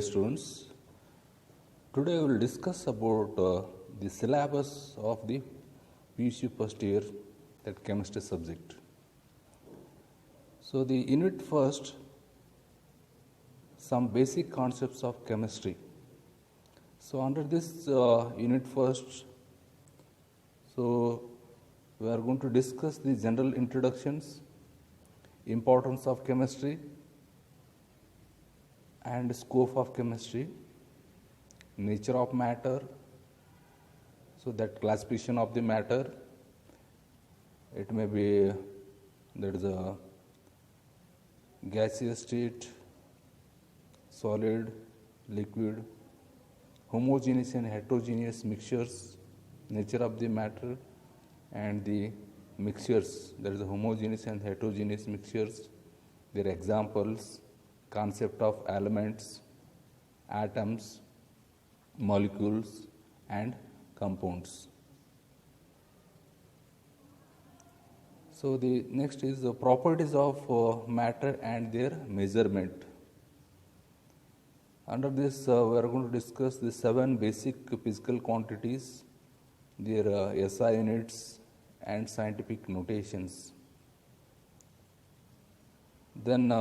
students. Today we will discuss about the syllabus of the PUC first year, that chemistry subject. So the unit first, some basic concepts of chemistry. So under this unit first, so we are going to discuss the general introductions, importance of chemistry and scope of chemistry, nature of matter, so that classification of the matter, it may be there is a gaseous state, solid, liquid, homogeneous and heterogeneous mixtures, nature of the matter and the mixtures, there is a homogeneous and heterogeneous mixtures, their examples, concept of elements, atoms, molecules and compounds. So the next is the properties of matter and their measurement. Under this we are going to discuss the 7 basic physical quantities, their SI units and scientific notations. Then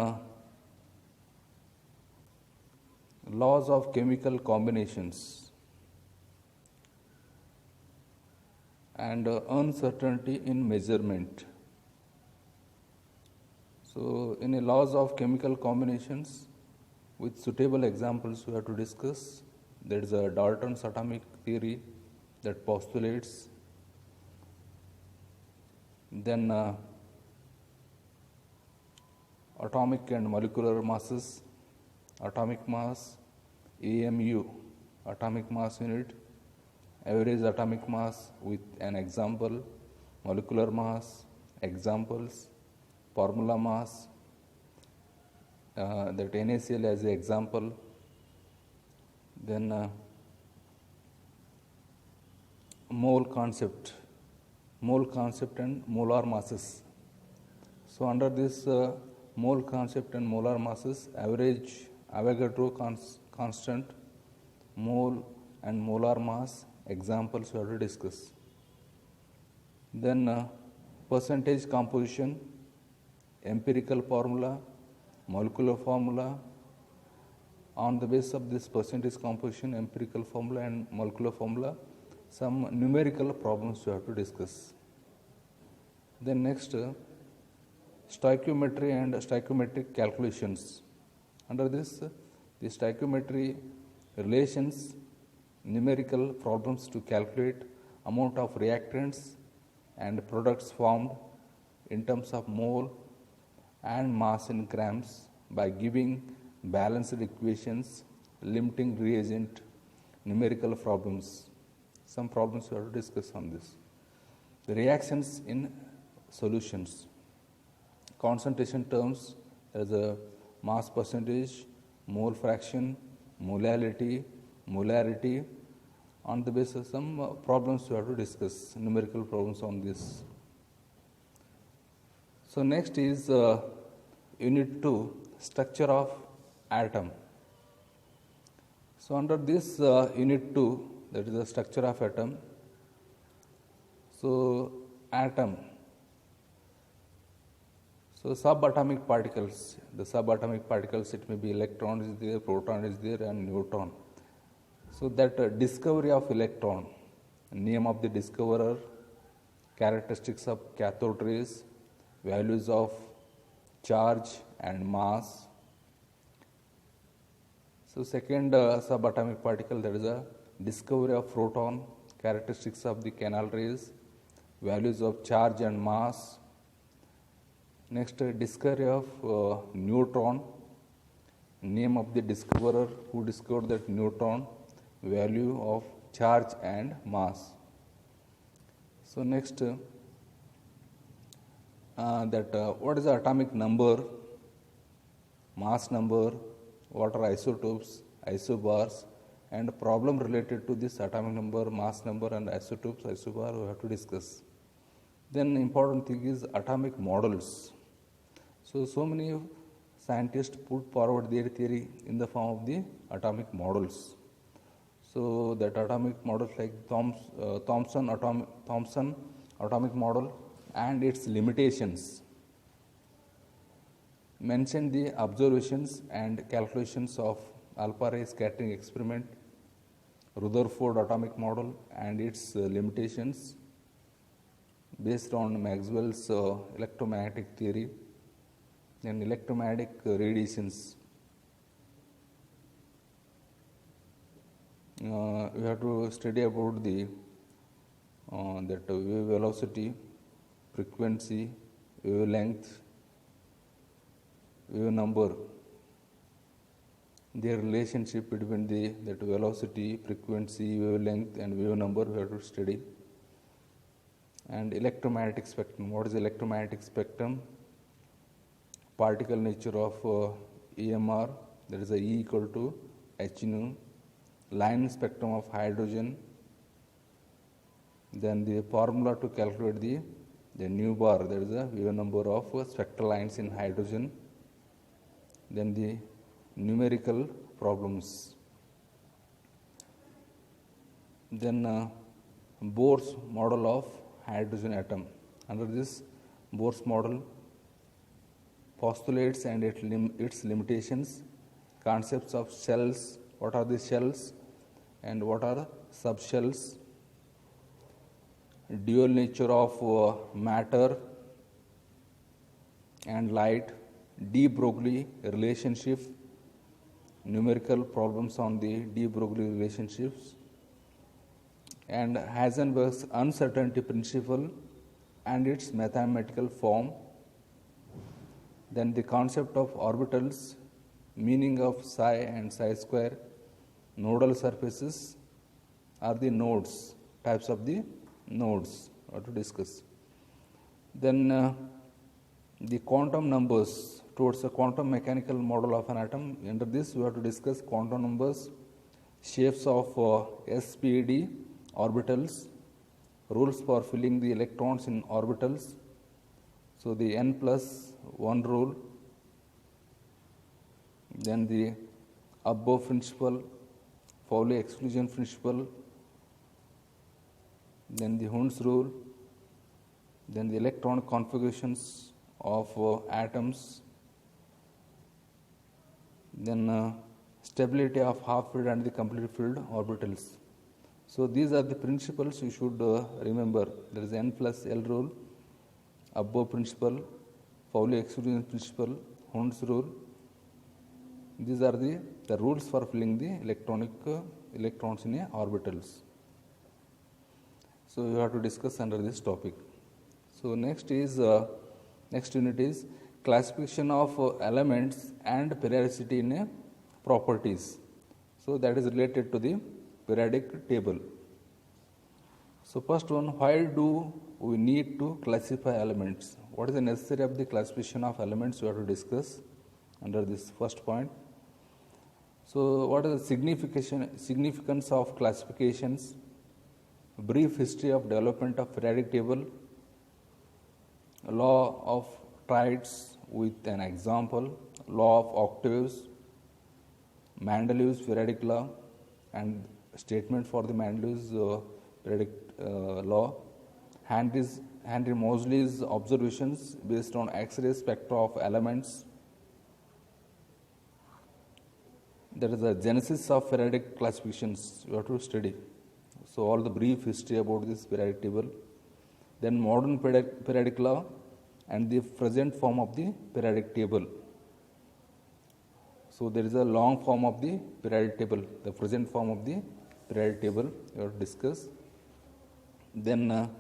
laws of chemical combinations and uncertainty in measurement. So in a laws of chemical combinations, with suitable examples we have to discuss. There is a Dalton's atomic theory that postulates. Then atomic and molecular masses, atomic mass, AMU, atomic mass unit, average atomic mass with an example, molecular mass, examples, formula mass, that NaCl as an example, then mole concept and molar masses. So under this mole concept and molar masses, average Avogadro constant, mole and molar mass, examples we have to discuss. Then percentage composition, empirical formula, molecular formula. On the basis of this percentage composition, empirical formula and molecular formula, some numerical problems we have to discuss. Then next, stoichiometry and stoichiometric calculations. Under this, the stoichiometry relations, numerical problems to calculate amount of reactants and products formed in terms of mole and mass in grams by giving balanced equations, limiting reagent, numerical problems. Some problems we have to discuss on this. The reactions in solutions, concentration terms, there is a mass percentage, mole fraction, molality, molarity. On the basis of some problems we have to discuss, numerical problems on this. So next is unit 2, structure of atom. So under this unit 2, that is the structure of atom. So atom. So subatomic particles, the subatomic particles, it may be electron is there, proton is there and neutron. So that discovery of electron, name of the discoverer, characteristics of cathode rays, values of charge and mass. So second subatomic particle, there is a discovery of proton, characteristics of the canal rays, values of charge and mass. Next, discovery of neutron, name of the discoverer who discovered that neutron, value of charge and mass. So next, what is the atomic number, mass number, what are isotopes, isobars, and problem related to this atomic number, mass number and isotopes, isobar we have to discuss. Then important thing is atomic models. So many scientists put forward their theory in the form of the atomic models. So that atomic models like Thomson atomic model and its limitations mention the observations and calculations of alpha ray scattering experiment, Rutherford atomic model and its limitations based on Maxwell's electromagnetic theory and electromagnetic radiations. We have to study about the that wave velocity, frequency, wavelength, wave number, their relationship between that velocity, frequency, wavelength and wave number we have to study. And electromagnetic spectrum. What is electromagnetic spectrum? Particle nature of EMR, that is E equal to h nu. Line spectrum of hydrogen. Then the formula to calculate the nu bar, that is the wave number of spectral lines in hydrogen. Then the numerical problems. Then Bohr's model of hydrogen atom. Under this Bohr's model, postulates and its limitations, concepts of shells, what are the shells and what are subshells, dual nature of matter and light, de Broglie relationship, numerical problems on the de Broglie relationships, and Heisenberg's uncertainty principle and its mathematical form. Then the concept of orbitals, meaning of psi and psi square, nodal surfaces are the nodes, types of the nodes to discuss. Then the quantum numbers towards a quantum mechanical model of an atom. Under this we have to discuss quantum numbers, shapes of SPD orbitals, rules for filling the electrons in orbitals. So the n plus 1 rule, then the Above principle, Pauli exclusion principle, then the Hund's rule, then the electron configurations of atoms, then stability of half filled and the complete filled orbitals. So these are the principles you should remember. There is n plus L rule, Above principle, Pauli exclusion principle, Hund's rule. These are the rules for filling the electrons in orbitals. So you have to discuss under this topic. So next unit is classification of elements and periodicity in properties. So that is related to the periodic table. So first one, why do we need to classify elements? What is the necessity of the classification of elements? We have to discuss under this first point. So what is the significance of classifications? A brief history of development of periodic table, law of triads with an example, law of octaves, Mendeleev's periodic law and statement for the Mendeleev's periodic law, Henry Moseley's observations based on X-ray spectra of elements. There is a genesis of periodic classifications you have to study. So all the brief history about this periodic table. Then modern periodic law and the present form of the periodic table. So there is a long form of the periodic table, the present form of the periodic table you have to discuss. Then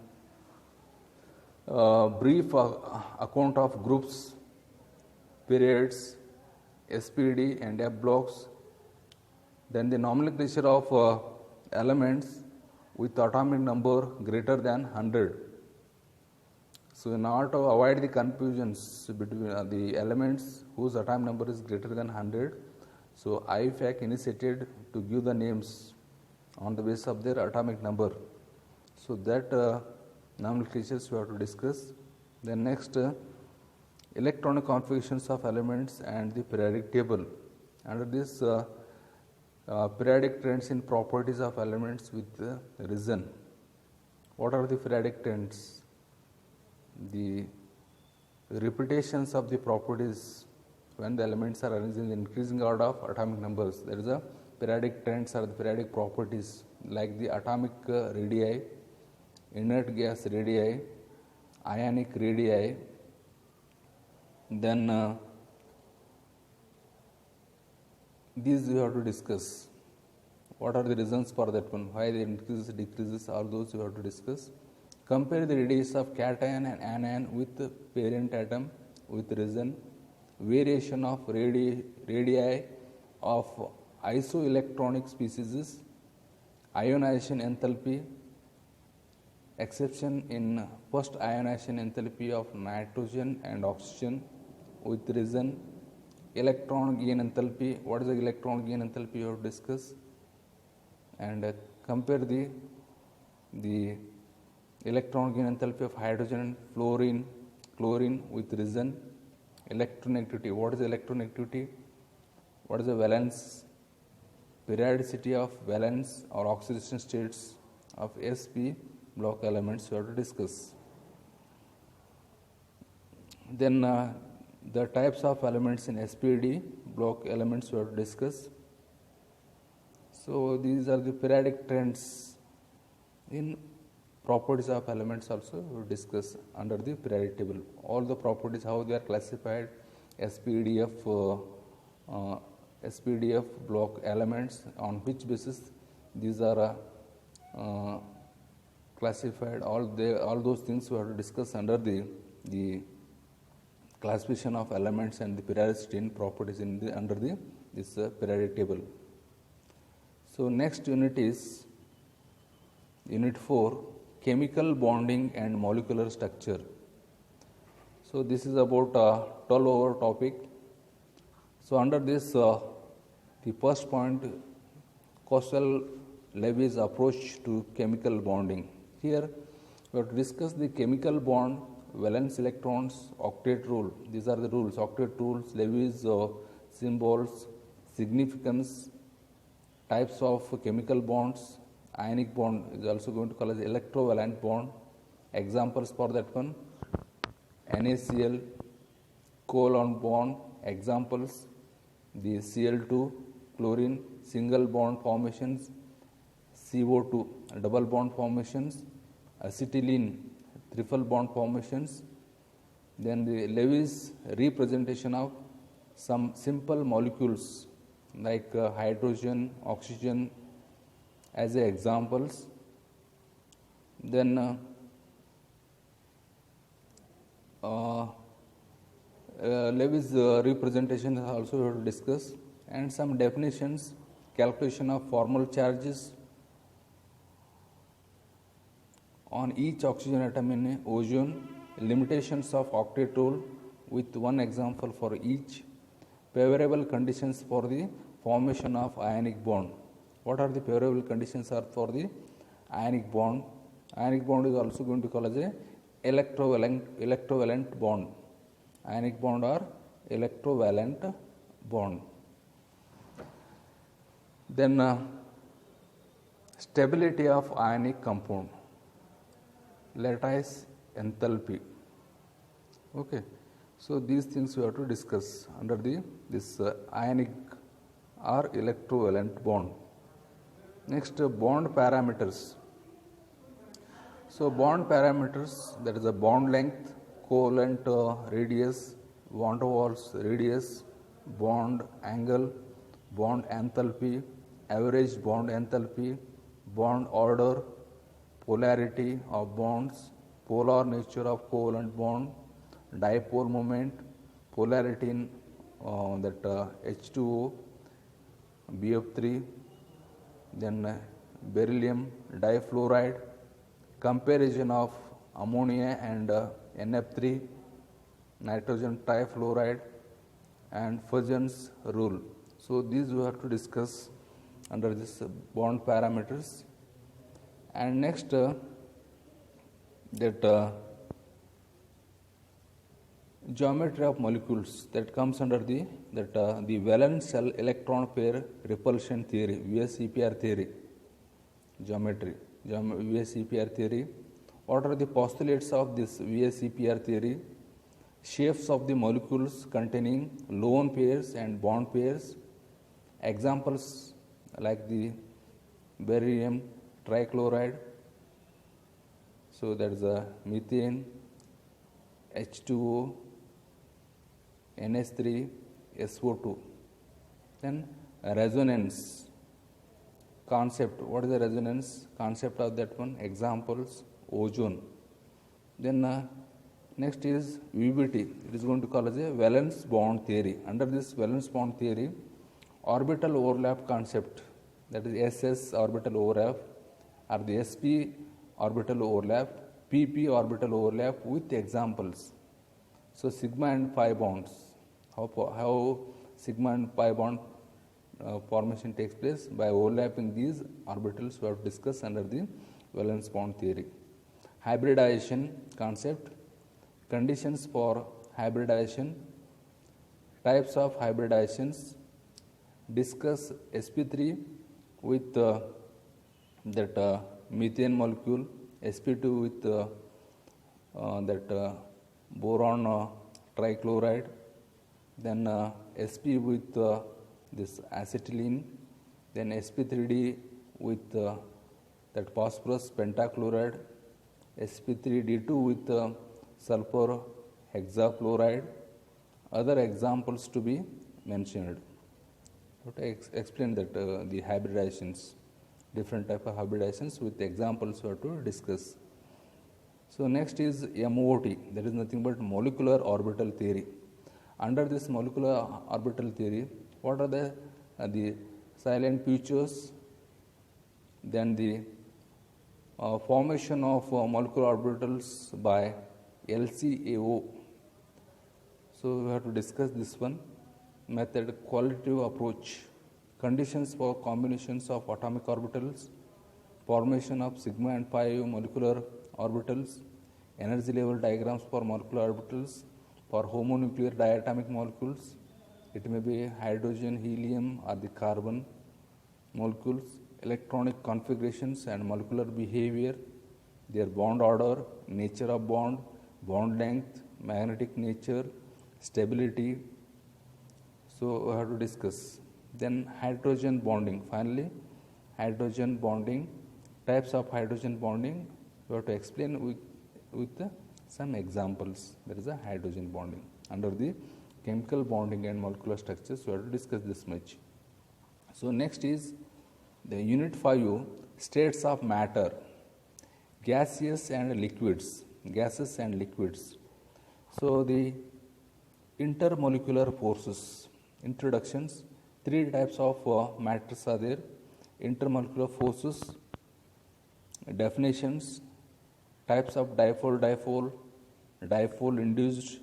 brief account of groups, periods, SPD and F blocks. Then the nomenclature of elements with atomic number greater than 100. So in order to avoid the confusions between the elements whose atomic number is greater than 100, so IUPAC initiated to give the names on the basis of their atomic number. So that nomenclatures we have to discuss. Then next, electronic configurations of elements and the periodic table. Under this periodic trends in properties of elements with reason. What are the periodic trends? The repetitions of the properties when the elements are arranged in the increasing order of atomic numbers. There is a periodic trends or the periodic properties like the atomic radii, inert gas radii, ionic radii. Then these we have to discuss. What are the reasons for that one? Why they increases, decreases, all those we have to discuss. Compare the radius of cation and anion with the parent atom with reason. Variation of radii of isoelectronic species, ionization enthalpy, exception in first ionization enthalpy of nitrogen and oxygen with reason. Electron gain enthalpy, what is the electron gain enthalpy you have to discuss, and compare the electron gain enthalpy of hydrogen, fluorine, chlorine with reason. Electronegativity, what is electronegativity, what is the valence, periodicity of valence or oxidation states of sp block elements you have to discuss. Then the types of elements in SPD block elements we have to discuss. So these are the periodic trends in properties of elements also we will discuss under the periodic table. All the properties, how they are classified, SPDF block elements, on which basis these are classified, all those things we have to discuss under the classification of elements and the periodicity in properties in under this periodic table. So next unit is unit 4, chemical bonding and molecular structure. So this is about a 12-hour topic. So under this, the first point, Koszal-Lewis approach to chemical bonding. Here we have to discuss the chemical bond, valence electrons, octet rule. These are the rules, octet rules, Lewis symbols, significance, types of chemical bonds. Ionic bond is also going to call as electrovalent bond. Examples for that one, NaCl, covalent bond. Examples, the Cl2, chlorine, single bond formations, CO2, double bond formations, acetylene, triple bond formations. Then the Lewis representation of some simple molecules like hydrogen, oxygen as examples. Then Lewis representation also we have to discuss, and some definitions, calculation of formal charges on each oxygen atom in ozone, limitations of octet rule with one example for each, favorable conditions for the formation of ionic bond. What are the favorable conditions are for the ionic bond? Ionic bond is also going to call as a electrovalent bond. Ionic bond or electrovalent bond. Then stability of ionic compound, lattice enthalpy. Okay, so these things we have to discuss under this ionic or electrovalent bond. Next, bond parameters. So bond parameters, that is a bond length, covalent radius, van der Waals radius, bond angle, bond enthalpy, average bond enthalpy, bond order, polarity of bonds, polar nature of covalent bond, dipole moment, polarity in H2O, BF3, then beryllium difluoride, comparison of ammonia and NF3, nitrogen trifluoride, and Fuzion's rule. So these we have to discuss under this bond parameters. And next geometry of molecules that comes under the valence shell electron pair repulsion theory, VSEPR theory, VSEPR theory. What are the postulates of this VSEPR theory? Shapes of the molecules containing lone pairs and bond pairs. Examples like the barium trichloride. So that is a methane, H2O, NH3, SO2. Then resonance concept. What is the resonance concept of that one? Examples, ozone. Then next is VBT. It is going to call as a valence bond theory. Under this valence bond theory, orbital overlap concept, that is SS orbital overlap, or the SP orbital overlap, PP orbital overlap with examples. So sigma and pi bonds, how sigma and pi bond formation takes place by overlapping these orbitals we have discussed under the valence bond theory. Hybridization concept, conditions for hybridization, types of hybridizations, discuss sp3 with that methane molecule, sp2 with that boron trichloride, then sp with this acetylene, then sp3d with that phosphorus pentachloride, sp3d2 with sulfur hexachloride. Other examples to be mentioned. To explain that the hybridizations, different type of hybridizations with examples we have to discuss. So next is MOT, that is nothing but molecular orbital theory. Under this molecular orbital theory, what are the silent features, then the formation of molecular orbitals by LCAO. So we have to discuss this one. Method, qualitative approach, conditions for combinations of atomic orbitals, formation of sigma and pi molecular orbitals, energy level diagrams for molecular orbitals, for homonuclear diatomic molecules. It may be hydrogen, helium, or the carbon molecules, electronic configurations and molecular behavior, their bond order, nature of bond, bond length, magnetic nature, stability. So we have to discuss. Then hydrogen bonding. Finally, hydrogen bonding, types of hydrogen bonding, we have to explain with some examples. There is a hydrogen bonding. Under the chemical bonding and molecular structures, we have to discuss this much. So next is the unit 5, states of matter, gaseous and liquids, gases and liquids. So the intermolecular forces, introductions, 3 types of matters are there. Intermolecular forces, definitions, types of dipole, dipole-induced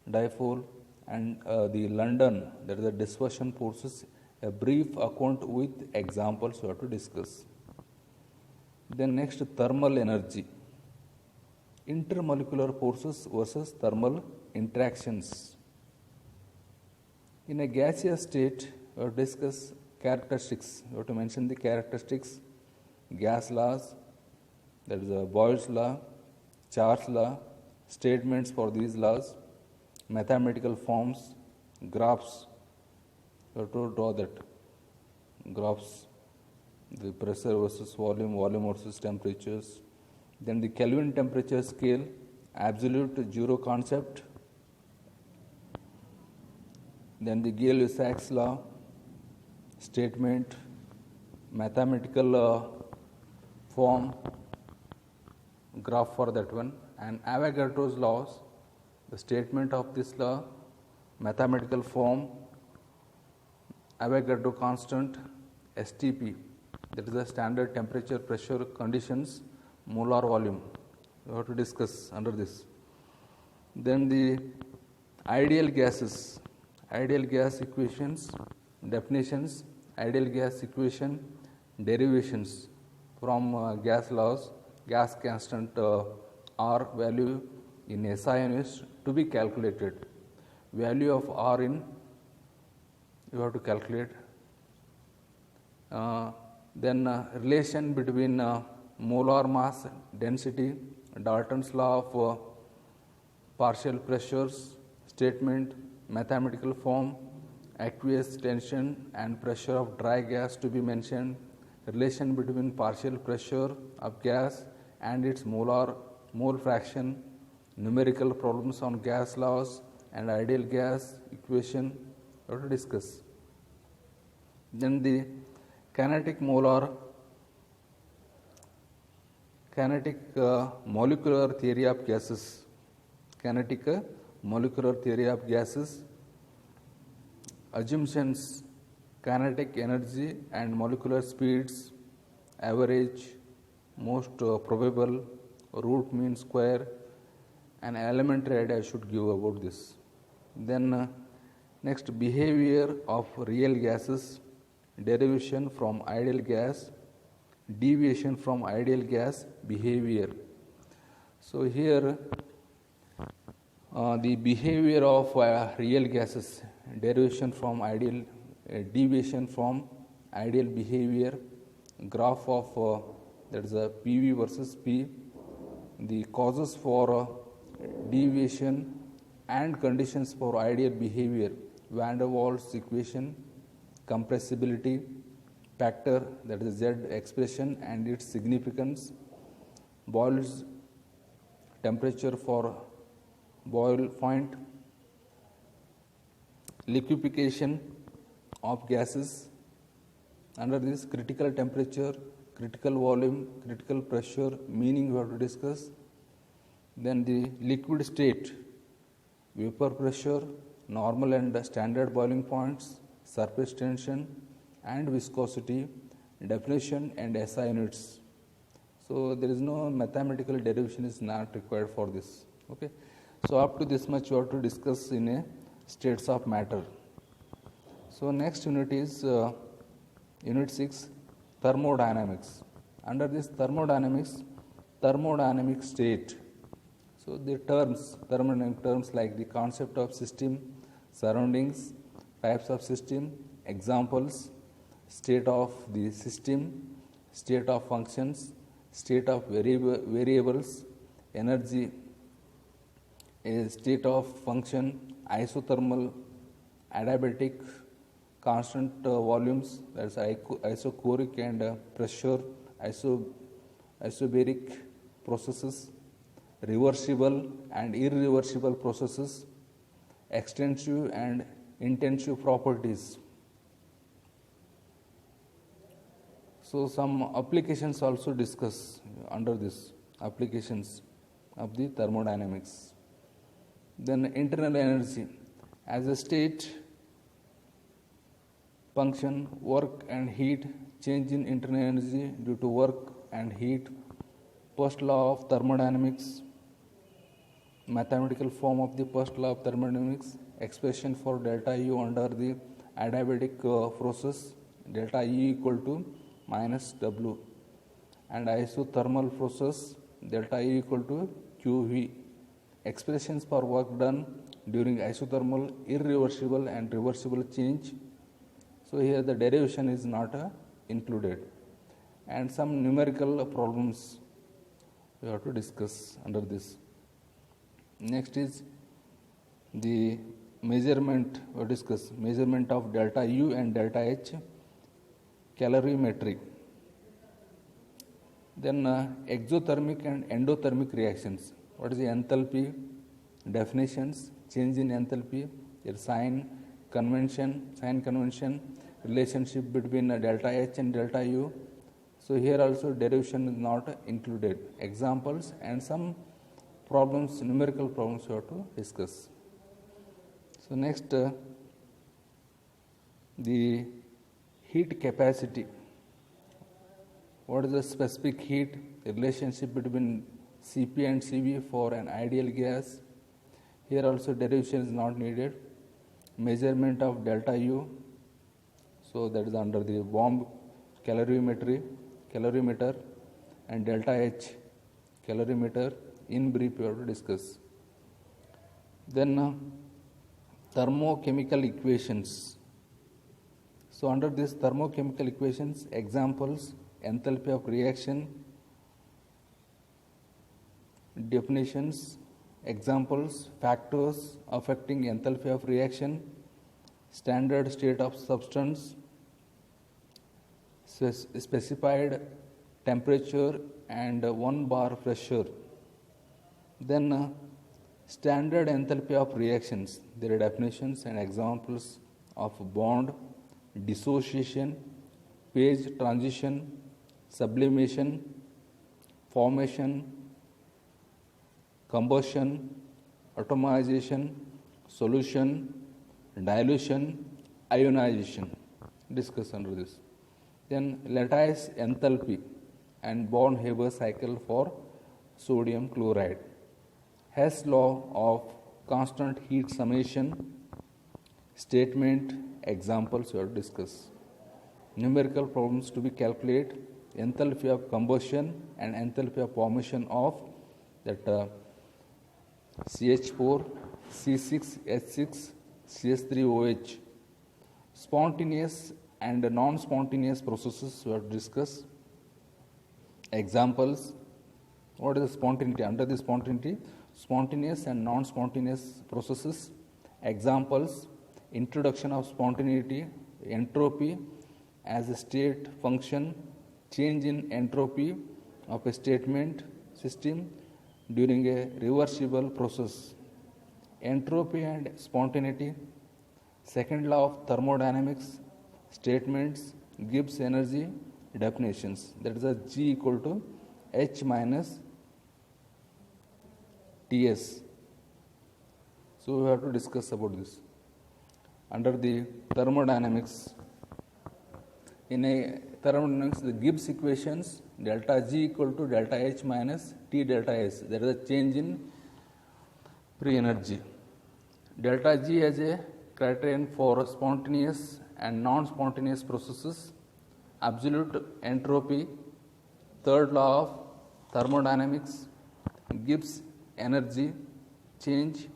dipole, and the London, that is the dispersion forces, a brief account with examples we have to discuss. Then next, thermal energy, intermolecular forces versus thermal interactions. In a gaseous state, we have to discuss characteristics. We have to mention the characteristics, gas laws, that is Boyle's law, Charles law, statements for these laws, mathematical forms, graphs. You have to draw that graphs, the pressure versus volume, volume versus temperatures. Then the Kelvin temperature scale, absolute zero concept. Then the Gay-Lussac's law, statement, mathematical form, graph for that one, and Avogadro's laws, the statement of this law, mathematical form, Avogadro constant, STP, that is the standard temperature pressure conditions, molar volume. We have to discuss under this. Then the ideal gases, ideal gas equations, definitions, ideal gas equation, derivations from gas laws, gas constant R value in SI units to be calculated. Value of R in you have to calculate. Then relation between molar mass density, Dalton's law of partial pressures, statement, mathematical form, aqueous tension and pressure of dry gas to be mentioned, relation between partial pressure of gas and its mole fraction, numerical problems on gas laws and ideal gas equation we have to discuss. Then the kinetic molecular theory of gases, molecular theory of gases, assumptions, kinetic energy and molecular speeds, average, most probable, root mean square, an elementary idea I should give about this. Then next, behavior of real gases, derivation from ideal gas, deviation from ideal gas behavior. So here the behavior of real gases, derivation from ideal, deviation from ideal behavior, graph of that is a PV versus P, the causes for deviation and conditions for ideal behavior, Van der Waals equation, compressibility factor, that is Z expression and its significance, Boyle's temperature for boil point, liquefaction of gases under this critical temperature, critical volume, critical pressure, meaning we have to discuss. Then the liquid state, vapor pressure, normal and standard boiling points, surface tension and viscosity, definition and SI units. So there is no mathematical derivation is not required for this. Okay. So up to this much you have to discuss in a states of matter. So next unit is unit 6, thermodynamics. Under this thermodynamics, thermodynamic state. So the terms, thermodynamic terms like the concept of system, surroundings, types of system, examples, state of the system, state of functions, state of variables, energy, a state of function, isothermal, adiabatic, constant volumes, that is isochoric and pressure, isobaric processes, reversible and irreversible processes, extensive and intensive properties. So some applications also discuss under this, applications of the thermodynamics. Then internal energy as a state, function, work and heat, change in internal energy due to work and heat, first law of thermodynamics, mathematical form of the first law of thermodynamics, expression for delta U under the adiabatic process, delta U equal to minus W, and isothermal process, delta U equal to QV, expressions for work done during isothermal, irreversible and reversible change. So here the derivation is not included, and some numerical problems we have to discuss under this. Next is the measurement, we discuss measurement of delta U and delta H, calorimetry. Then exothermic and endothermic reactions. What is the enthalpy? Definitions, change in enthalpy, sign convention, relationship between delta H and delta U. So here also derivation is not included. Examples and some problems, numerical problems we have to discuss. So next, the heat capacity. What is the specific heat, relationship between Cp and Cv for an ideal gas? Here also derivation is not needed. Measurement of delta U, so that is under the bomb calorimeter, and delta H calorimeter, in brief we have to discuss. Then thermochemical equations. So under these thermochemical equations, examples, enthalpy of reaction, definitions, examples, factors affecting enthalpy of reaction, standard state of substance, specified temperature and 1 bar pressure. Then standard enthalpy of reactions, their definitions and examples of bond, dissociation, phase transition, sublimation, formation, combustion, atomization, solution, dilution, ionization. Discuss under this. Then lattice enthalpy and Born-Haber cycle for sodium chloride. Hess law of constant heat summation, statement, examples we have discussed. Numerical problems to be calculated, enthalpy of combustion and enthalpy of formation of that CH4, C6H6, CH3OH. Spontaneous and non-spontaneous processes we have discussed. Examples, what is the spontaneity? Under the spontaneity, spontaneous and non-spontaneous processes. Examples, introduction of spontaneity, entropy as a state function, change in entropy of a statement system during a reversible process. Entropy and spontaneity, second law of thermodynamics, statements, Gibbs energy, definitions. That is a G equal to H minus Ts. So we have to discuss about this. Under the thermodynamics, in a thermodynamics, the Gibbs equations, delta G equal to delta H minus T delta S. That is a change in free energy. Delta G as a criterion for spontaneous and non-spontaneous processes, absolute entropy, third law of thermodynamics, Gibbs energy, change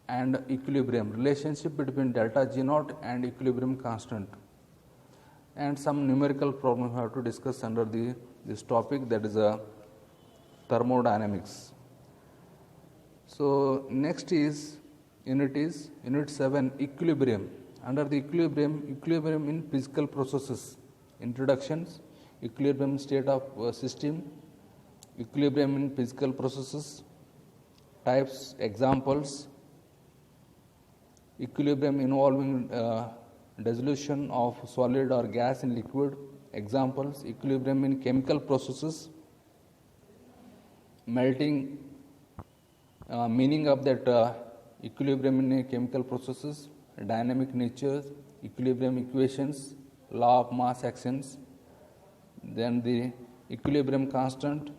and equilibrium, relationship between delta G naught and equilibrium constant. And some numerical problems we have to discuss under this topic, that is thermodynamics. So next is unit 7, equilibrium. Under the equilibrium in physical processes, introductions, equilibrium state of system, equilibrium in physical processes, types, examples, equilibrium involving dissolution of solid or gas in liquid, examples, equilibrium in chemical processes, melting, meaning of that equilibrium in chemical processes, dynamic nature, equilibrium equations, law of mass actions, then the equilibrium constant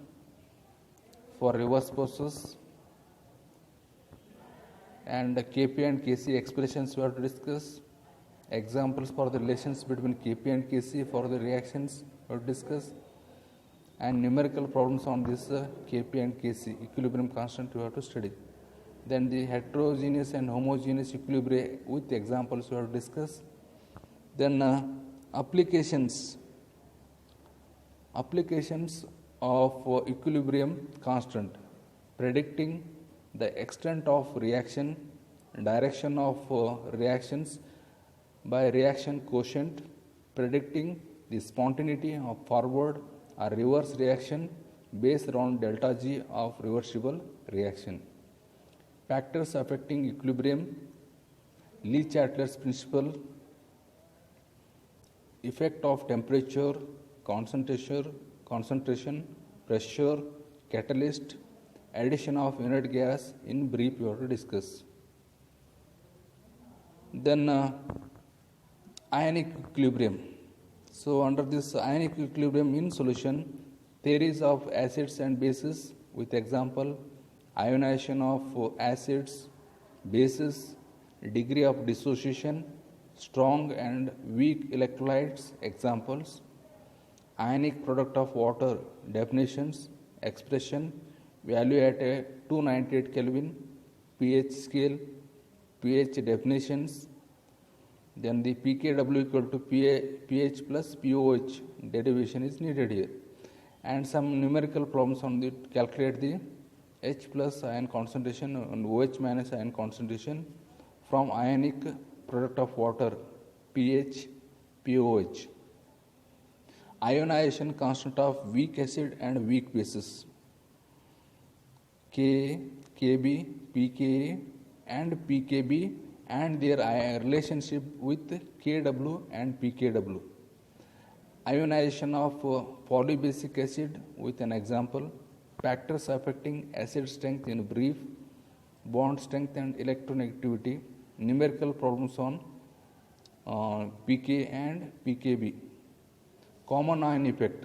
for reverse process, and Kp and Kc expressions we have to discuss, examples for the relations between Kp and Kc for the reactions we have to discuss, and numerical problems on this Kp and Kc equilibrium constant we have to study. Then the heterogeneous and homogeneous equilibria with examples we have to discuss. Then applications of equilibrium constant, predicting the extent of reaction, direction of reactions by reaction quotient, predicting the spontaneity of forward or reverse reaction based on delta G of reversible reaction. Factors affecting equilibrium, Lee-Chatter's principle, effect of temperature, concentration, pressure, catalyst, addition of inert gas, in brief we have to discuss. Then ionic equilibrium. So under this ionic equilibrium in solution, theories of acids and bases with example, ionization of acids, bases, degree of dissociation, strong and weak electrolytes, examples, ionic product of water, definitions, expression, value at a 298 Kelvin, pH scale, pH definitions, then the pKw equal to pH plus pOH derivation is needed here, and some numerical problems on the calculate the H plus ion concentration and OH minus ion concentration from ionic product of water pH pOH. Ionization constant of weak acid and weak bases Ka, Kb, pKa and pKb and their relationship with Kw and pKw. Ionization of polybasic acid with an example, factors affecting acid strength in brief, bond strength and electronegativity, numerical problems on pK and pKb. Common ion effect.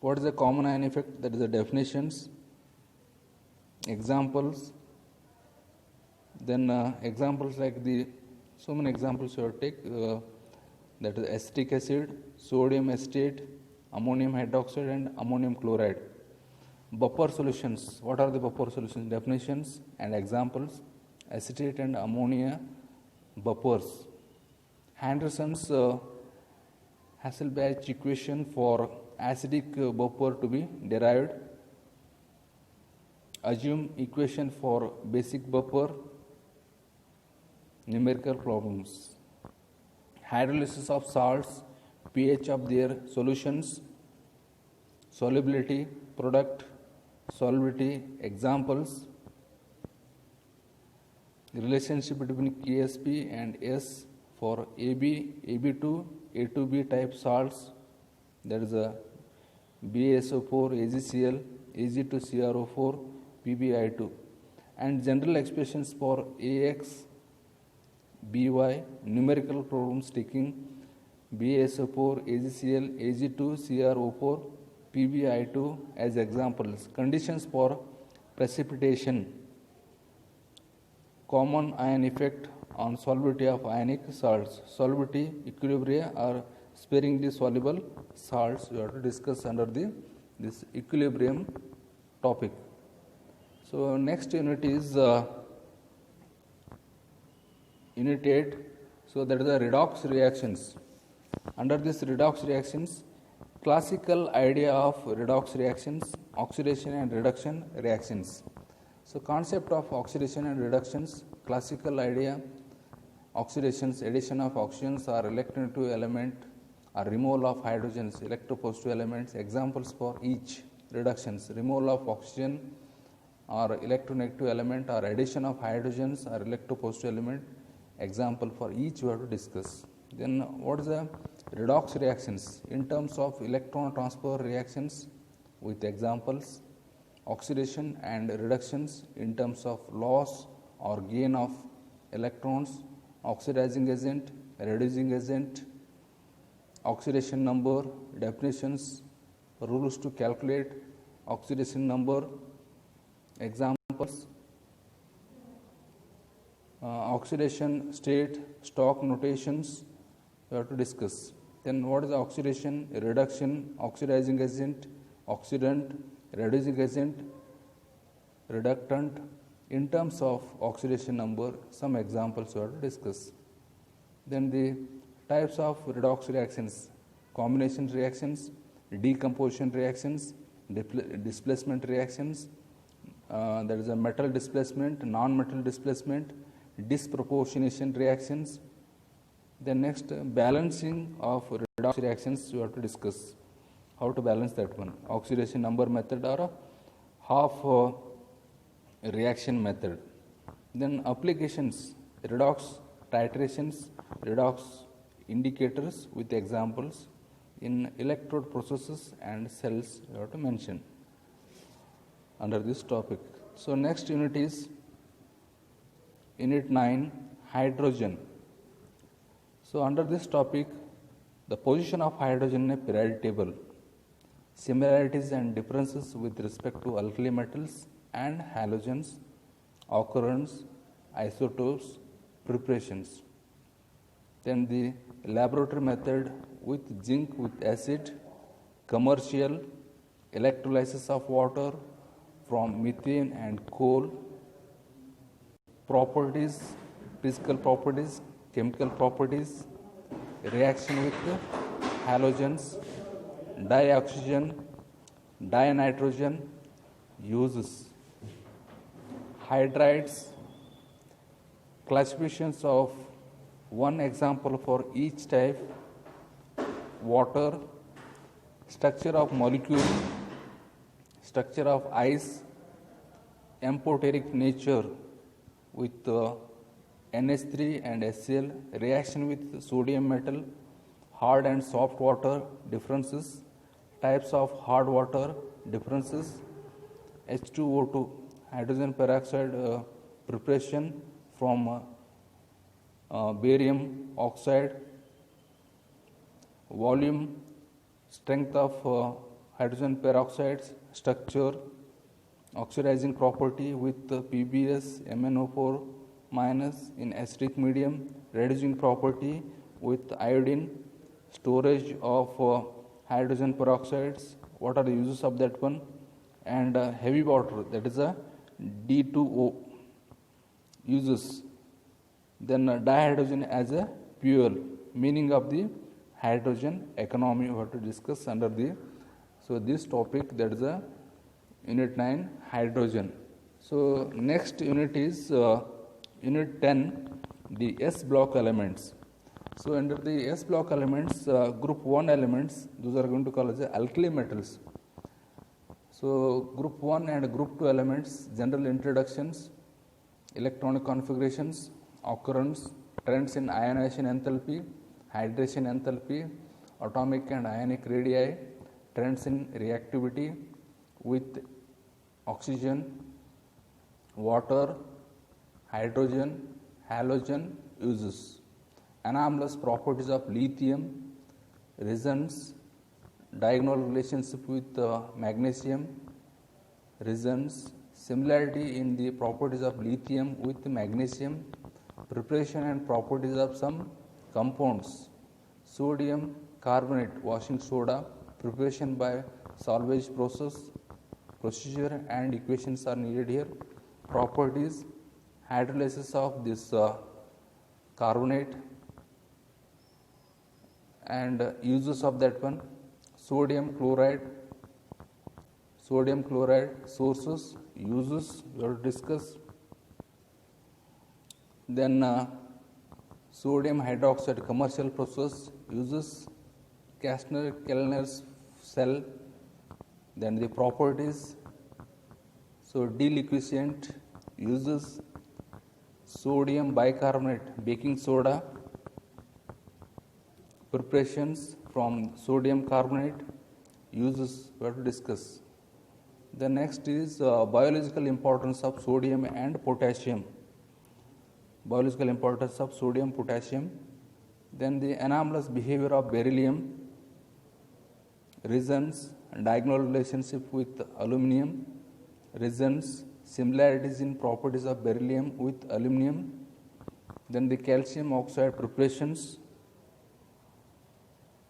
What is the common ion effect? That is the definitions, examples, then examples like so many examples you have take, that is acetic acid, sodium acetate, ammonium hydroxide and ammonium chloride. Buffer solutions. What are the buffer solutions? Definitions and examples, acetate and ammonia buffers. Henderson's Hasselbalch equation for acidic buffer to be derived. Assume equation for basic buffer. Numerical problems. Hydrolysis of salts, pH of their solutions, solubility, product, solubility, examples, relationship between Ksp and S for AB, AB2, A2B type salts, that is a BaSO4, AgCl, Ag2CrO4, PbI2, and general expressions for Ax, By, numerical problems taking BaSO4, AgCl, Ag2CrO4, PbI2 as examples. Conditions for precipitation, common ion effect on solubility of ionic salts, solubility, equilibria or sparingly soluble salts we have to discuss under this equilibrium topic. So next unit is unit 8. So that is the redox reactions. Under this redox reactions, classical idea of redox reactions, oxidation and reduction reactions. So concept of oxidation and reductions, classical idea, oxidations, addition of oxygens or electronegative element or removal of hydrogens, electropositive elements, examples for each. Reductions, removal of oxygen or electronegative element or addition of hydrogens or electropositive element, example for each we have to discuss. Then what is the redox reactions in terms of electron transfer reactions with examples, oxidation and reductions in terms of loss or gain of electrons, oxidizing agent, reducing agent, oxidation number, definitions, rules to calculate oxidation number, examples, oxidation state, stock notations we have to discuss. Then what is the oxidation, reduction, oxidizing agent, oxidant, reducing agent, reductant. In terms of oxidation number, some examples we have to discuss. Then the types of redox reactions, combination reactions, decomposition reactions, displacement reactions, there is a metal displacement, non-metal displacement, disproportionation reactions. Then next, balancing of redox reactions we have to discuss. How to balance that one? Oxidation number method or a half reaction method. Then applications, redox titrations, redox indicators with examples in electrode processes and cells we have to mention under this topic. So next unit is unit 9, hydrogen. So under this topic, the position of hydrogen in a periodic table, similarities and differences with respect to alkali metals and halogens, occurrence, isotopes, preparations. Then the laboratory method with zinc with acid, commercial, electrolysis of water from methane and coal, properties, physical properties, chemical properties, reaction with halogens, dioxygen, dinitrogen, uses, hydrides, classifications of one example for each type, water, structure of molecule, structure of ice, amphoteric nature with NH3 and HCl, reaction with sodium metal, hard and soft water differences, types of hard water differences, H2O2, hydrogen peroxide preparation from barium oxide, volume, strength of hydrogen peroxide, structure, oxidizing property with PbS, MnO4 minus in acidic medium, reducing property with iodine, storage of hydrogen peroxides, what are the uses of that one, and heavy water, that is a D2O uses. Then dihydrogen as a fuel, meaning of the hydrogen economy we have to discuss under the, so this topic, that is a unit 9 hydrogen. So next unit is unit 10, the S block elements. So under the S block elements, group 1 elements, those are going to call as alkali metals. So group 1 and group 2 elements, general introductions, electronic configurations, occurrence, trends in ionization enthalpy, hydration enthalpy, atomic and ionic radii, trends in reactivity with oxygen, water, hydrogen, halogen uses, anomalous properties of lithium, resins, diagonal relationship with magnesium, resins, similarity in the properties of lithium with magnesium, preparation and properties of some compounds, sodium carbonate, washing soda, preparation by salvage process, procedure and equations are needed here, properties, hydrolysis of this carbonate and uses of that one, sodium chloride sources, uses we have to discuss. Then sodium hydroxide commercial process, uses, Kastner-Kellner's cell, then the properties, so deliquescent, uses, sodium bicarbonate, baking soda, preparations from sodium carbonate, uses we have to discuss. The next is biological importance of sodium and potassium. Biological importance of sodium, potassium. Then the anomalous behavior of beryllium, resins, diagonal relationship with aluminum, resins, similarities in properties of beryllium with aluminum. Then the calcium oxide preparations,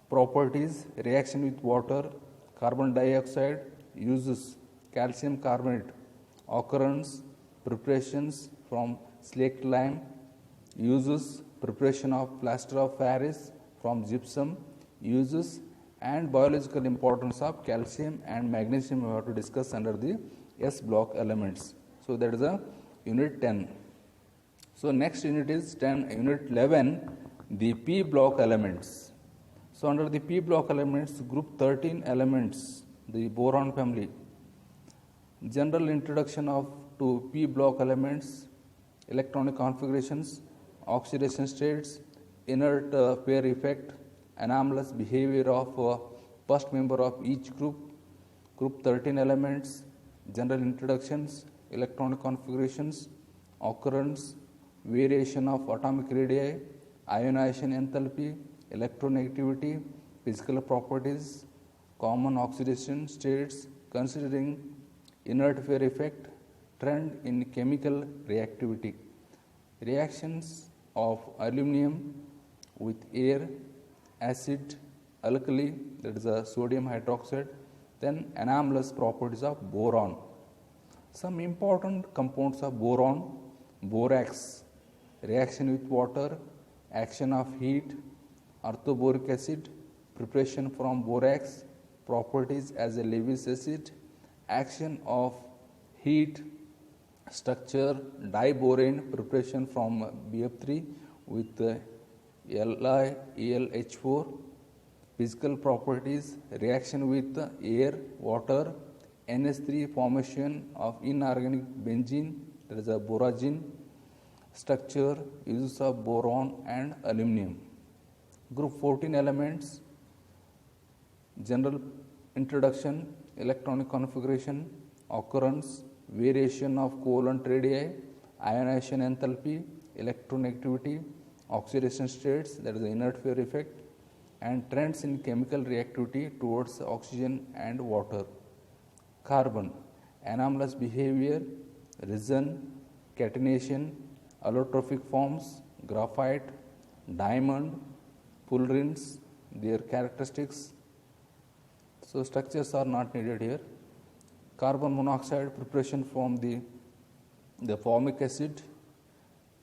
properties, reaction with water, carbon dioxide, uses, calcium carbonate, occurrence, preparations from slaked lime, uses, preparation of plaster of Paris from gypsum, uses, and biological importance of calcium and magnesium we have to discuss under the S block elements. So that is a unit 10. So next unit is unit 11, the P block elements. So under the P block elements, group 13 elements, the boron family. General introduction of to P block elements, electronic configurations, oxidation states, inert pair effect, anomalous behavior of first member of each group, group 13 elements, general introductions, electronic configurations, occurrence, variation of atomic radii, ionization enthalpy, electronegativity, physical properties, common oxidation states, considering inert pair effect, trend in chemical reactivity, reactions of aluminum with air, acid, alkali, that is a sodium hydroxide, then anomalous properties of boron. Some important compounds of boron, borax, reaction with water, action of heat, orthoboric acid, preparation from borax, properties as a Lewis acid, action of heat, structure, diborane, preparation from BF3 with LiElH4, physical properties, reaction with air, water, NH3 formation of inorganic benzene, there is a boragine, structure, uses of boron and aluminum. Group 14 elements, general introduction, electronic configuration, occurrence, variation of covalent radii, ionization enthalpy, electronegativity, oxidation states, that is the inert Furey effect, and trends in chemical reactivity towards oxygen and water. Carbon, anomalous behavior, resin, catenation, allotropic forms, graphite, diamond, fullerenes, their characteristics. So structures are not needed here. Carbon monoxide preparation from the formic acid,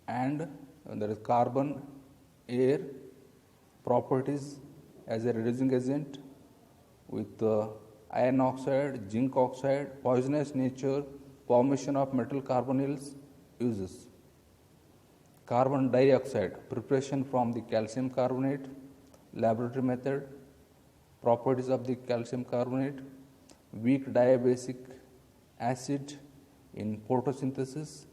and there is carbon, air, properties as a reducing agent with iron oxide, zinc oxide, poisonous nature, formation of metal carbonyls, uses. Carbon dioxide, preparation from the calcium carbonate, laboratory method, properties of the calcium carbonate, weak diabasic acid in photosynthesis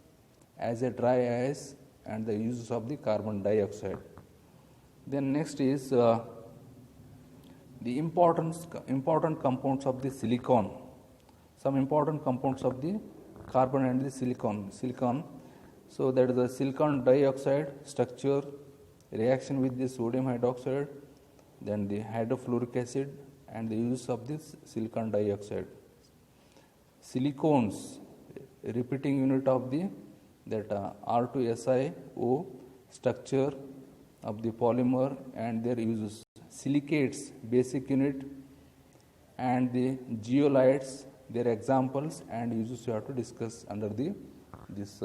as a dry ice, and the uses of the carbon dioxide. Then next is the important compounds of the silicon. Some important compounds of the carbon and the silicon. So that is the silicon dioxide structure, reaction with the sodium hydroxide, then the hydrofluoric acid, and the use of this silicon dioxide. Silicones, repeating unit of the R2SiO structure of the polymer and their uses. Silicates, basic unit, and the zeolites, their examples and uses you have to discuss under this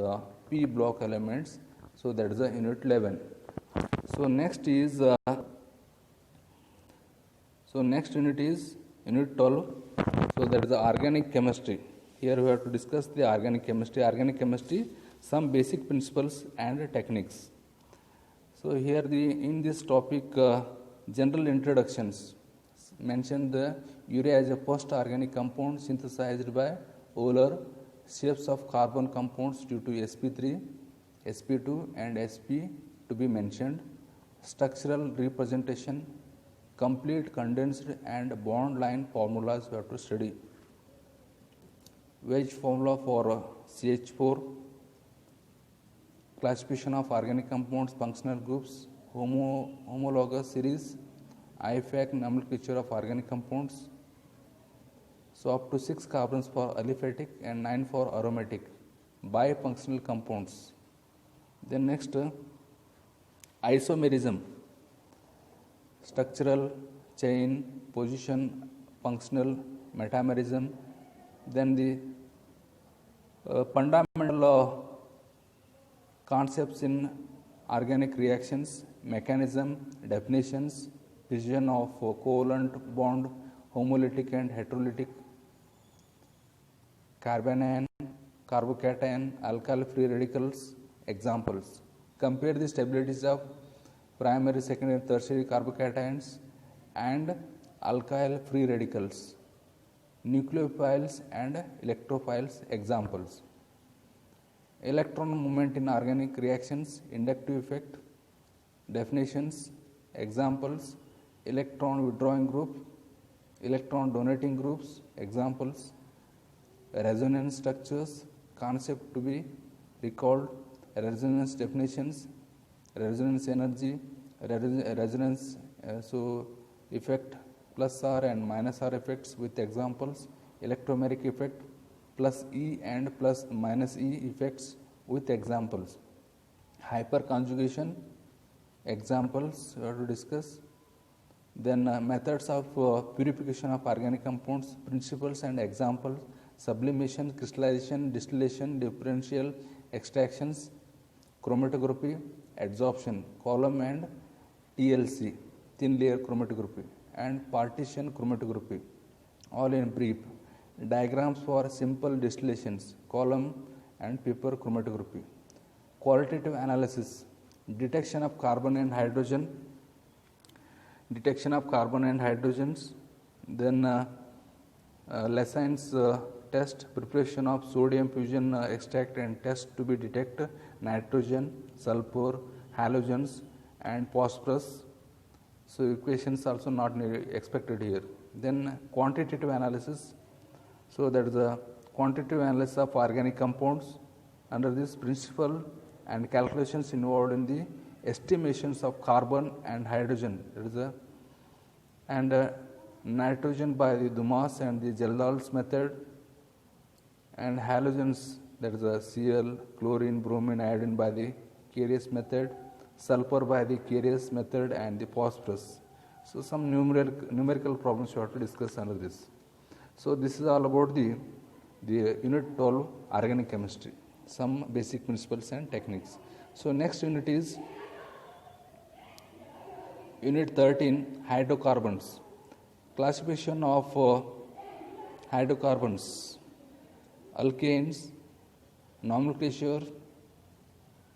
P block elements. So that is the unit 11. So next unit is unit 12. So that is the organic chemistry. Here we have to discuss the organic chemistry. Organic chemistry, some basic principles and techniques. So here in this topic, general introductions mention the urea as a first organic compound synthesized by Euler, shapes of carbon compounds due to sp3, sp2 and sp to be mentioned, structural representation, complete condensed and bond line formulas we have to study. Wedge formula for CH4, classification of organic compounds, functional groups, homologous series, IUPAC nomenclature of organic compounds. So up to 6 carbons for aliphatic and 9 for aromatic, bifunctional compounds. Then next, isomerism, structural, chain, position, functional, metamerism. Then the fundamental concepts in organic reactions, mechanism, definitions, precision of covalent bond, homolytic and heterolytic, carbanion, carbocation, alkyl free radicals, examples. Compare the stabilities of primary, secondary, tertiary carbocations and alkyl free radicals, nucleophiles and electrophiles, examples. Electron movement in organic reactions, inductive effect, definitions, examples. Electron withdrawing group, electron donating groups, examples. Resonance structures, concept to be recalled, resonance definitions, resonance energy, resonance effect, plus R and minus R effects with examples, electromeric effect, plus E and plus minus E effects with examples. Hyperconjugation, examples we have to discuss. Then methods of purification of organic compounds, principles and examples, sublimation, crystallization, distillation, differential extractions, chromatography, adsorption, column and TLC, thin layer chromatography, and partition chromatography. All in brief. Diagrams for simple distillations, column and paper chromatography. Qualitative analysis, detection of carbon and hydrogen, then Lessons test, preparation of sodium fusion extract and test to be detect nitrogen, sulfur, halogens and phosphorus. So equations also not expected here. Then quantitative analysis. So that is a quantitative analysis of organic compounds. Under this principle and calculations involved in the estimations of carbon and hydrogen. That is a and nitrogen by the Dumas and the Geldar's method, and halogens, that is a Cl, chlorine, bromine, iodine by the Carius method, sulfur by the Carius method, and the phosphorus. So some numerical problems you have to discuss under this. So this is all about the unit 12 organic chemistry, some basic principles and techniques. So next unit is unit 13, hydrocarbons. Classification of hydrocarbons, alkanes, nomenclature,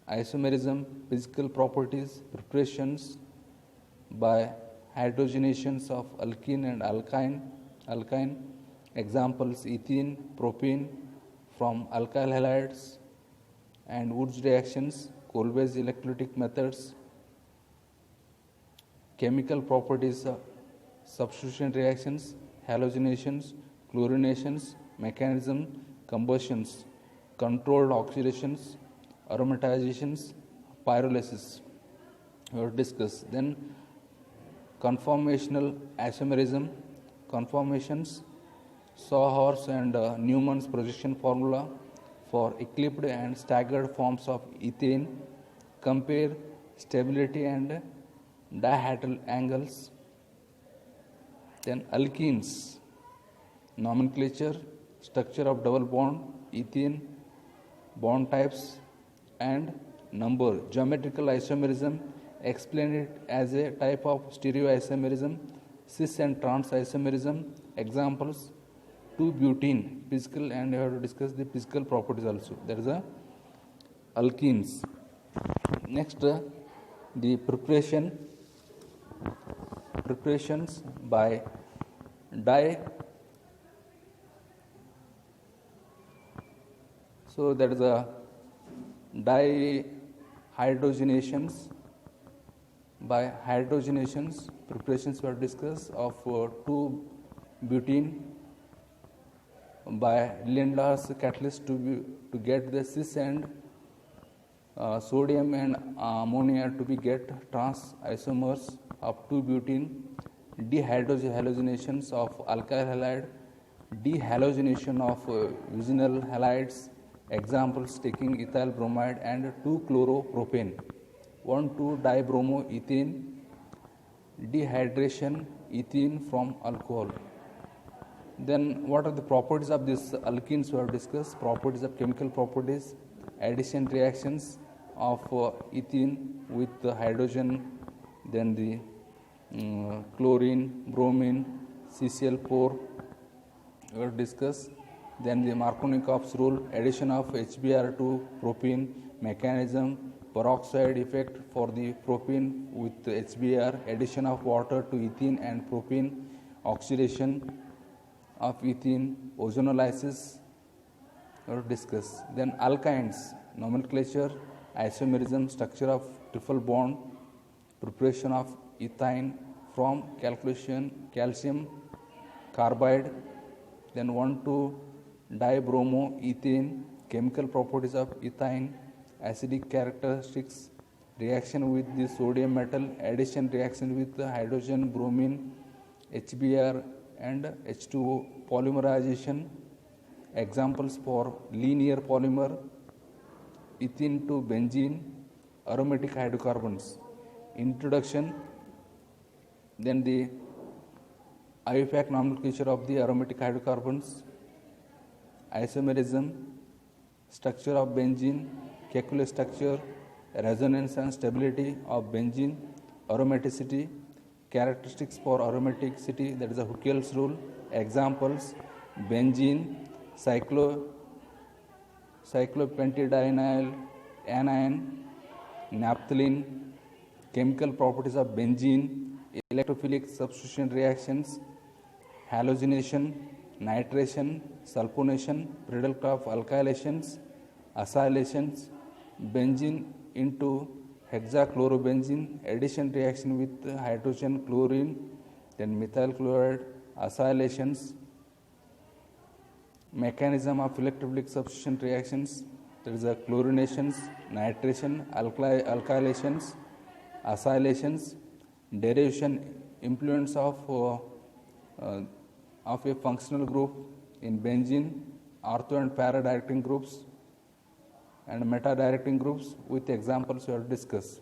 isomerism, physical properties, preparations by hydrogenations of alkene and alkyne, examples ethene, propene from alkyl halides, and Wood's reactions, Kolbe's electrolytic methods, chemical properties of substitution reactions, halogenations, chlorinations, mechanism, combustions, controlled oxidations, aromatizations, pyrolysis. We will discuss. Then conformational isomerism, conformations, Sawhorse and Newman's projection formula for eclipsed and staggered forms of ethane, compare stability and dihedral angles. Then alkenes, nomenclature, structure of double bond, ethene, bond types and number. Geometrical isomerism, explain it as a type of stereoisomerism. Cis and trans isomerism, examples 2-butene, physical, and you have to discuss the physical properties also. That is a alkenes. Next, the preparations by so that is a dihydrogenations. By hydrogenations, preparations were discussed of 2-butene by Lindlar's catalyst to get the cis and sodium and ammonia to be get trans isomers of 2-butene, dehydrogenations of alkyl halide, dehalogenation of usinal halides, examples taking ethyl bromide and 2-chloropropane, 1,2-dibromoethane, dehydration ethene from alcohol. Then what are the properties of these alkenes we have discussed? Properties of chemical properties, addition reactions of ethene with hydrogen, then the chlorine, bromine, CCl4 we have discussed. Then the Markovnikov's rule, addition of HBr to propene, mechanism, peroxide effect for the propene with HBr, addition of water to ethene and propene, oxidation of ethene, ozonolysis we have discussed. Then alkynes, nomenclature, isomerism, structure of triple bond, preparation of ethine from calcium carbide, then 1,2-dibromoethane, chemical properties of ethine, acidic characteristics, reaction with the sodium metal, addition reaction with the hydrogen, bromine, HBr and H2O, polymerization, examples for linear polymer, ethene to benzene, aromatic hydrocarbons. Introduction, then the IUPAC nomenclature of the aromatic hydrocarbons, isomerism, structure of benzene, Kekulé structure, resonance and stability of benzene, aromaticity, characteristics for aromaticity, that is a Huckel's rule. Examples: benzene, cyclopentadienyl anion, naphthalene. Chemical properties of benzene: electrophilic substitution reactions, halogenation, nitration, sulfonation, product of alkylations, acylations, benzene into hexachlorobenzene, addition reaction with hydrogen chlorine, then methyl chloride, acylations, mechanism of electrophilic substitution reactions, there is a chlorinations, nitration, alkylations, acylations, derivation, influence of a functional group in benzene, ortho and para directing groups and meta directing groups with examples we have discussed.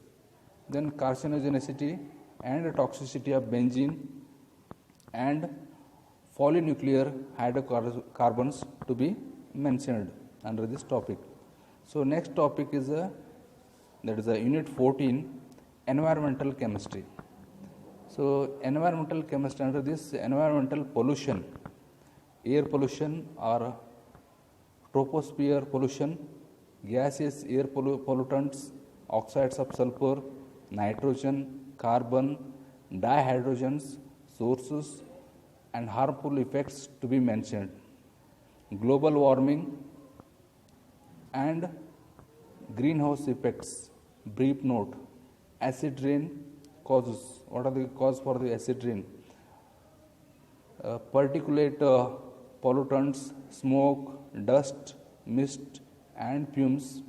Then carcinogenicity and toxicity of benzene and polynuclear hydrocarbons to be mentioned under this topic. So next topic is that is a unit 14, environmental chemistry. So environmental chemistry, under this environmental pollution, air pollution or troposphere pollution, gaseous air pollutants, oxides of sulfur, nitrogen, carbon, dihydrogens, sources and harmful effects to be mentioned. Global warming and greenhouse effects. Brief note: acid rain causes. What are the causes for the acid rain? Particulate pollutants, smoke, dust, mist and fumes.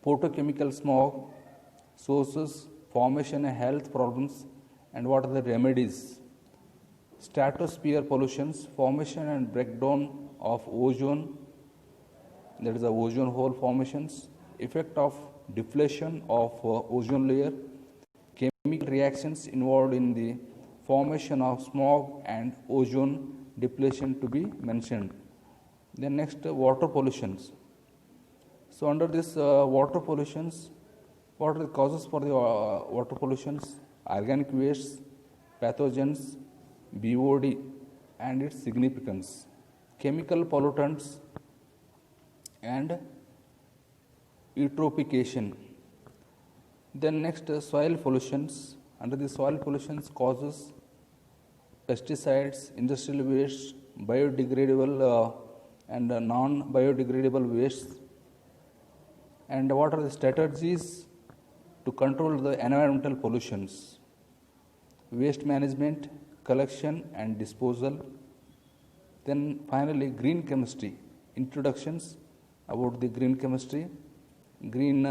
Photochemical smog. Sources, formation and health problems, and what are the remedies? Stratosphere pollutions, formation and breakdown of ozone, that is the ozone hole formations, effect of deflation of ozone layer, chemical reactions involved in the formation of smog and ozone depletion to be mentioned. Then next, water pollutions. So under this water pollutions, what are the causes for the water pollutions? Organic wastes, pathogens, BOD and its significance, chemical pollutants and eutrophication. Then next, soil pollutions. Under the soil pollutions causes: pesticides, industrial waste, biodegradable and non-biodegradable wastes. And what are the strategies to control the environmental pollutions? Waste management, collection and disposal. Then finally, green chemistry, introductions about the green chemistry, green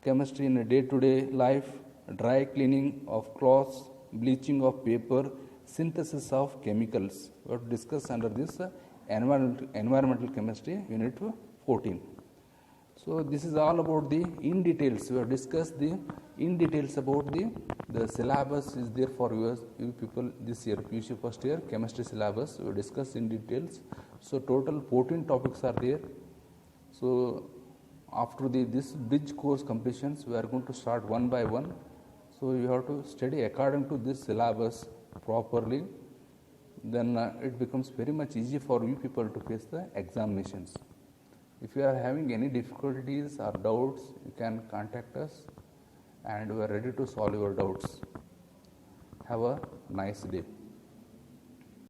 chemistry in a day-to-day life, dry cleaning of cloths, bleaching of paper, synthesis of chemicals. We have to discuss under this environmental chemistry, unit 14. So this is all about the in details. We have discussed the in details about the syllabus is there for you people this year, PUC first year chemistry syllabus. We have discussed in details. So total 14 topics are there. So after this bridge course completions, we are going to start one by one. So you have to study according to this syllabus properly. Then it becomes very much easy for you people to face the examinations. If you are having any difficulties or doubts, you can contact us and we are ready to solve your doubts. Have a nice day.